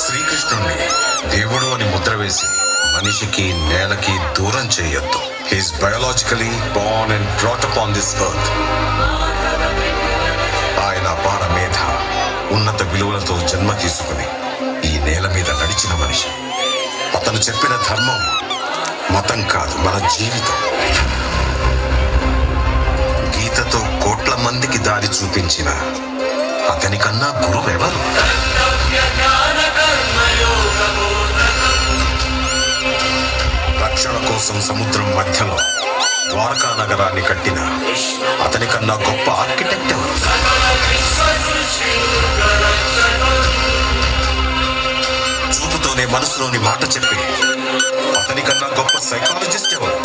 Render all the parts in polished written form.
శ్రీకృష్ణుణ్ణి దేవుడు అని ముద్ర వేసి మనిషికి నేలకి దూరం చేయొద్దు. He's biologically Born and brought up on this earth. ఆయన అపార మేధ, ఉన్నత విలువలతో జన్మ తీసుకుని ఈ నేల మీద నడిచిన మనిషి. అతను చెప్పిన ధర్మం మతం కాదు, మన జీవితం. గీతతో కోట్ల మందికి దారి చూపించిన అతనికన్నా గురువెవరు? రక్షణ కోసం సముద్రం మధ్యలో ద్వారకా నగరాన్ని కట్టిన అతనికన్నా గొప్ప ఆర్కిటెక్ట్ ఎవరు? చూపుతోనే మనసులోని మాట చెప్పి అతనికన్నా గొప్ప సైకాలజిస్ట్ ఎవరు?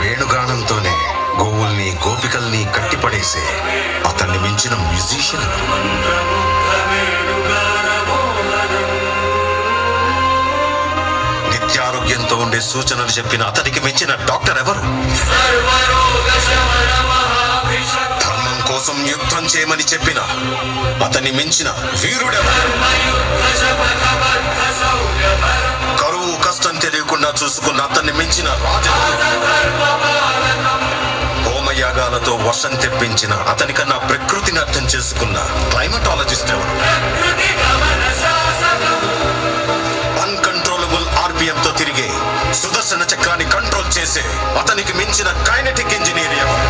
వేణుగానంతోనే గోవుల్ని గోపికల్ని కట్టిపడేసే అతన్ని మించిన మ్యూజిషియన్ ఎవరు? నిత్యారోగ్యంతో ఉండే సూచనలు చెప్పిన అతనికి మించిన డాక్టర్ ఎవరు? ధర్మం కోసం యుద్ధం చేయమని చెప్పిన అతన్ని మించిన వీరుడెవరు? కరువు కష్టం తెలియకుండా చూసుకున్న అతన్ని మించిన రాజు? హోమయాగాలతో వర్షం తెప్పించిన అతనికన్నా ప్రకృతిని అర్థం చేసుకున్న క్లైమటాలజిస్ట్ ఎవరు? అన్కంట్రోలబుల్ ఆర్పిఎంతో తిరిగే సుదర్శన చక్రాన్ని కంట్రోల్ చేసే అతనికి మించిన కైనెటిక్ ఇంజనీర్ ఎవరు?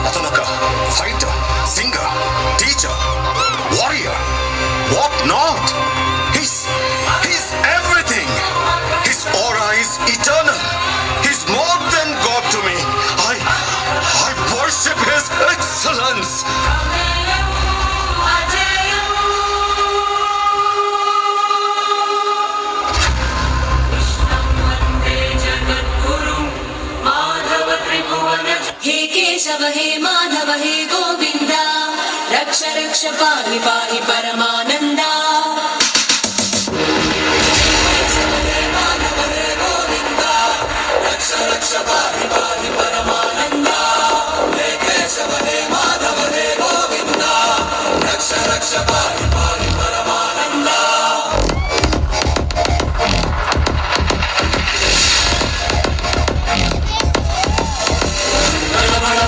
అతనొక fighter, singer, teacher, warrior, what not. He's everything. His aura is eternal. He's more than God to me. I worship His excellence. हे केशव हे माधव हे गोविंद रक्ष रक्ष पाहि पाहि परमानंदा. केशव हे माधव हे गोविंद रक्ष रक्ष पाहि पाहि परमानंदा. हे केशव हे माधव हे गोविंद रक्ष रक्ष पाहि पाहि परमानंदा.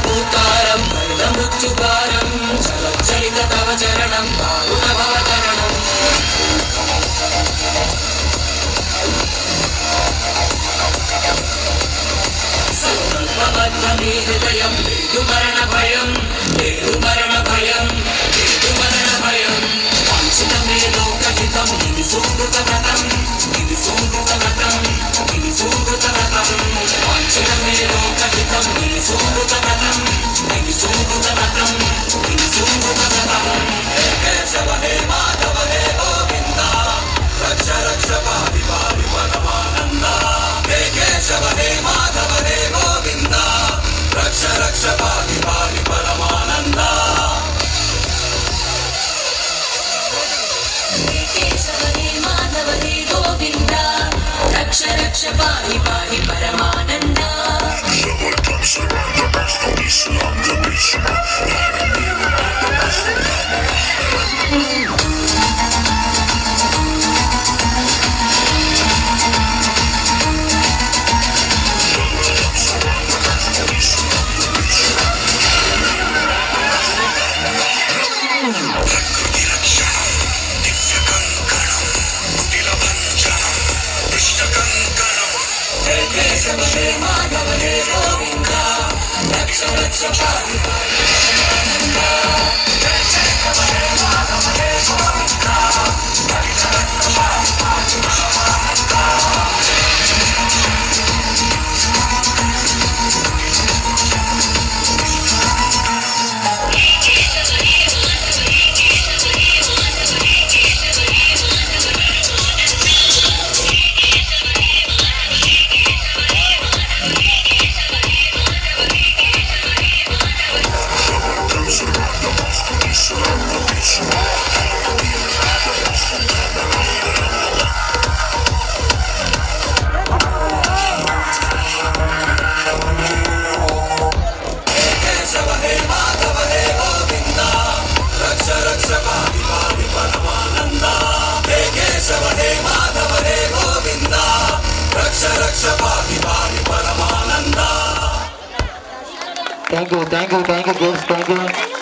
భూతారం మృత్యుకారం చలిత తవ చరణం భావతరణం. సంకల్పబద్ధమే హృదయం లేదు మరణ భయం, లేదు మరణ భయం, లేదు మరణ భయం. వాంఛితమే లోకహితం ఇది సూకృత వ్రతం, ఇది సూకృత వ్రతం, ఇది సూకృత వ్రతం. వాంఛితమే లోకహితం ఇది సూకృత వ్రతం, ఇది సూకృత వ్రతం, ఇది సూకృత వ్రతం. హే కేశవ హే మాధవ హే గోవింద రక్ష రక్ష పాहि పాहि పరమానంద. హే కేశవ హే మాధవ హే గోవింద రక్ష రక్ష పాहि పాहि పరమానంద. హే కేశవ హే మాధవ హే గోవింద రక్ష రక్ష పాहि పాहि పరమానంద. కేశవ హే మాధవ హే గోవింద రక్ష రక్ష పాहि పాहि పరమానంద. కేశవ హే మాధవ హే గోవింద రక్ష రక్ష పాहि పాहि పరమానంద. Thank you kids, thank you.